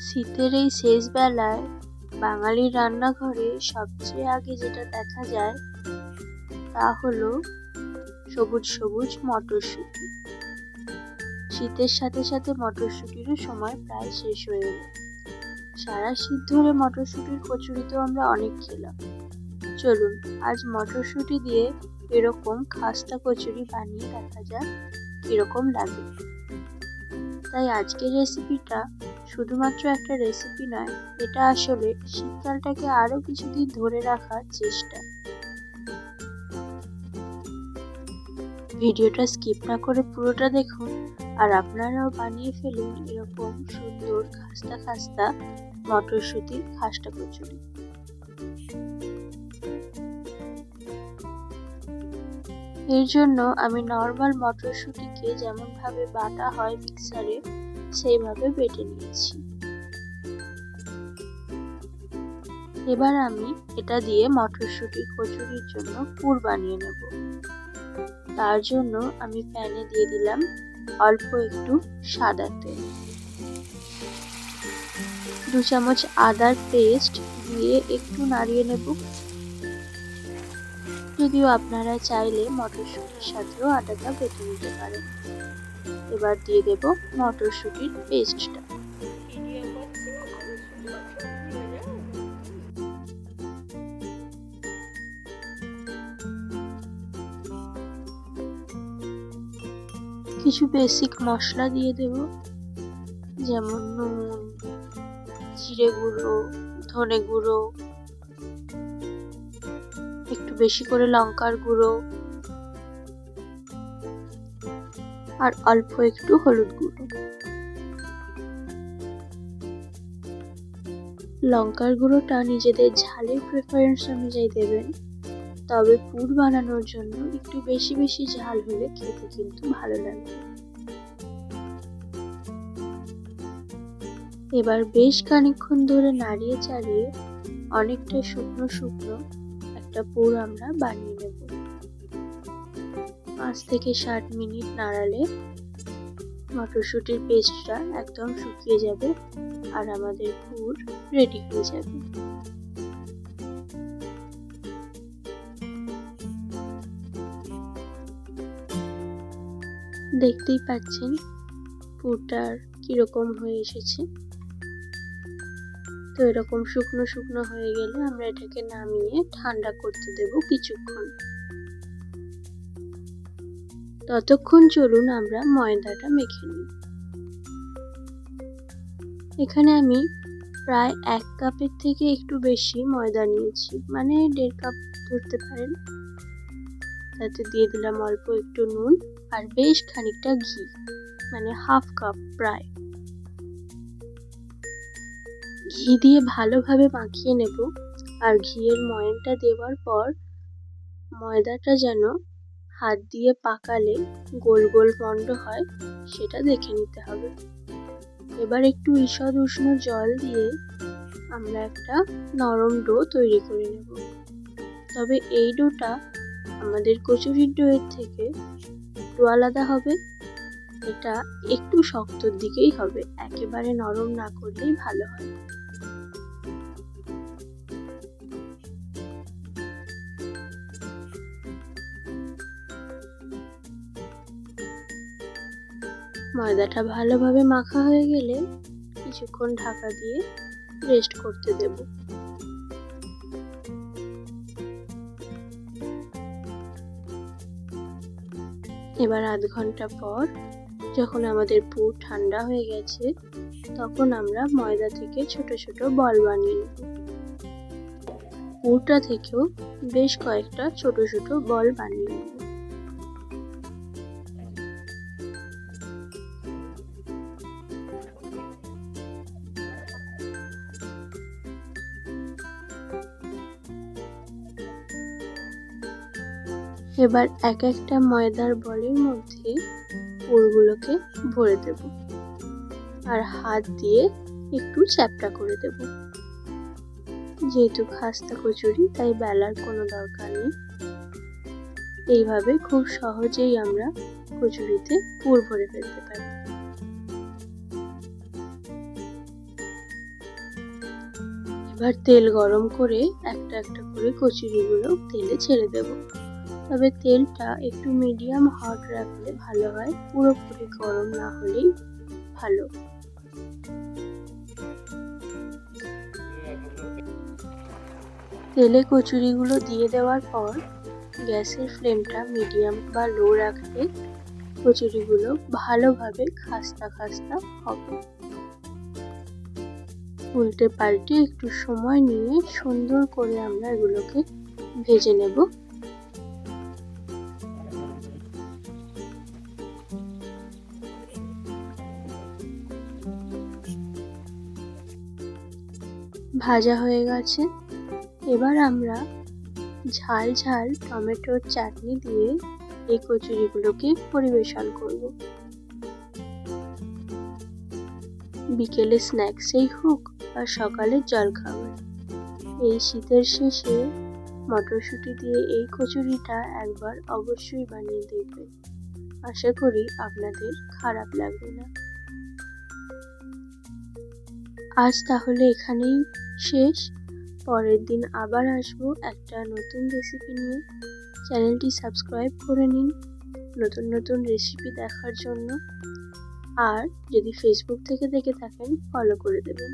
শীতের এই শেষ বেলায় বাঙালির রান্নাঘরে সবচেয়ে আগে যেটা দেখা যায় তা হলো সবুজ সবুজ মটরশুঁটি। শীতের সাথে সাথে মটরশুঁটিরও সময় প্রায় শেষ হয়ে এলো। সারা শীত ধরে মটরশুঁটির কচুরি তো আমরা অনেক খেলাম। চলুন আজ মটরশুঁটি দিয়ে এরকম খাস্তা কচুরি বানিয়ে দেখা যাক কিরকম লাগে। তাই আজকের রেসিপিটা শুধুমাত্র একটা রেসিপি নয়, এটা আসলে শীতকালটাকে আরো কিছুদিন ধরে রাখার চেষ্টা। ভিডিওটা স্কিপ না করে পুরোটা দেখুন আর আপনারাও বানিয়ে ফেলুন এরকম সুন্দর খাস্তা খাস্তা মটরশুঁটির খাস্তা কচুরি। এর জন্য আমি নর্মাল মটরশুঁটিকে যেমন ভাবে বাটা হয় মিক্সারে সেইভাবে বেটে নিয়েছি। এবার আমি এটা দিয়ে মটরশুঁটির কচুরির জন্য পুর বানিয়ে নেব। তার জন্য আমি প্যানে দিয়ে দিলাম অল্প একটু সাদা তেল, 2 চামচ আদার পেস্ট দিয়ে একটু নাড়িয়ে নেব। যদিও আপনারা চাইলে মটরশুঁটির সাথেও আদাটা বেটে নিতে পারেন। এবার দিয়ে দেব মটরশুঁটির পেস্টটা। কিছু বেসিক মশলা দিয়ে দেব, যেমন নুন, জিরে গুঁড়ো, ধনে গুঁড়ো, একটু বেশি করে লঙ্কার গুঁড়ো আর অল্প একটু হলুদ গুঁড়ো। লঙ্কার গুঁড়োটা নিজেদের ঝালের প্রেফারেন্স অনুযায়ী দেবেন, তবে পুর বানানোর জন্য একটু বেশি বেশি ঝাল হলে খেতে কিন্তু ভালো লাগবে। এবার বেশ খানিকক্ষণ ধরে নাড়িয়ে চাড়িয়ে অনেকটা শুকনো শুকনো একটা পুর আমরা বানিয়ে নেব। 5 থেকে 7 মিনিট নাড়ালে মটরশুঁটির পেস্টটা একদম শুকিয়ে যাবে আর আমাদের পুর রেডি হয়ে যাবে। দেখতেই পাচ্ছেন পুরটার কিরকম হয়ে এসেছে। তো এরকম শুকনো শুকনো হয়ে গেলে আমরা এটাকে নামিয়ে ঠান্ডা করতে দেব কিছুক্ষণ। ততক্ষণ চলুন আমরা ময়দাটা মেখে নিই। এখানে আমি প্রায় 1 কাপের থেকে একটু বেশি ময়দা নিয়েছি, মানে 1.5 কাপ ধরতে পারেন। তাতে দিয়ে দিলাম অল্প একটু নুন আর বেশ খানিকটা ঘি, মানে 1/2 কাপ প্রায়। ঘি দিয়ে ভালোভাবে মাখিয়ে নেব আর ঘিয়ের ময়ানটা দেওয়ার পর ময়দাটা যেন হাত দিয়ে পাকালে গোল গোল মন্ড হয় সেটা দেখে নিতে হবে। এবার একটু ঈষৎ উষ্ণ জল দিয়ে আমরা একটা নরম ডো তৈরি করে নেব। তবে এই ডোটা আমাদের কচুরির ডোয়ের থেকে একটু আলাদা হবে। এটা একটু শক্তর দিকেই হবে, একেবারে নরম না করলেই ভালো হয়। ময়দাটা ভালোভাবে মাখা হয়ে গেলে কিছুক্ষণ ঢাকা দিয়ে রেস্ট করতে দেব। এবার আধ ঘন্টা পর যখন আমাদের পুর ঠান্ডা হয়ে গেছে, তখন আমরা ময়দা থেকে ছোট ছোট বল বানিয়ে নেব। পুরটা থেকেও বেশ কয়েকটা ছোট ছোট বল বানিয়ে নেব। এবার এক একটা ময়দার বলের মধ্যে পুরগুলোকে ভরে দেব আর হাত দিয়ে একটু চ্যাপ্টা করে দেব। যেহেতু খাস্তা কচুরি তাই বেলার কোনো দরকার নেই। এইভাবে খুব সহজেই আমরা কচুরিতে পুর ভরে ফেলতে পারি। এবার তেল গরম করে একটা একটা করে কচুরিগুলো তেলে ছেড়ে দেব। তবে তেলটা একটু মিডিয়াম হট রাখলে ভালো হয়, পুরোপুরি গরম না হলেই ভালো। তেলে কচুরিগুলো দিয়ে দেওয়ার পর গ্যাসের ফ্লেমটা মিডিয়াম বা লো রাখলে কচুরিগুলো ভালোভাবে খাস্তা খাস্তা হবে। উল্টে পাল্টে একটু সময় নিয়ে সুন্দর করে আমরা এগুলোকে ভেজে নেব। ভাজা হয়ে গেছে। এবার আমরা ঝাল ঝাল টমেটোর চাটনি দিয়ে এই কচুরিগুলোকে পরিবেশন করব। বিকেলে স্ন্যাক্সেই হোক বা সকালের জলখাবার, এই শীতের শেষে মটরশুঁটি দিয়ে এই কচুরিটা একবার অবশ্যই বানিয়ে দেখবেন। আশা করি আপনাদের খারাপ লাগবে না। আজ তাহলে এখানেই শেষ। পরের দিন আবার আসবো একটা নতুন রেসিপি নিয়ে। চ্যানেলটি সাবস্ক্রাইব করে নিন নতুন নতুন রেসিপি দেখার জন্য, আর যদি ফেসবুক থেকে দেখে থাকেন ফলো করে দেবেন।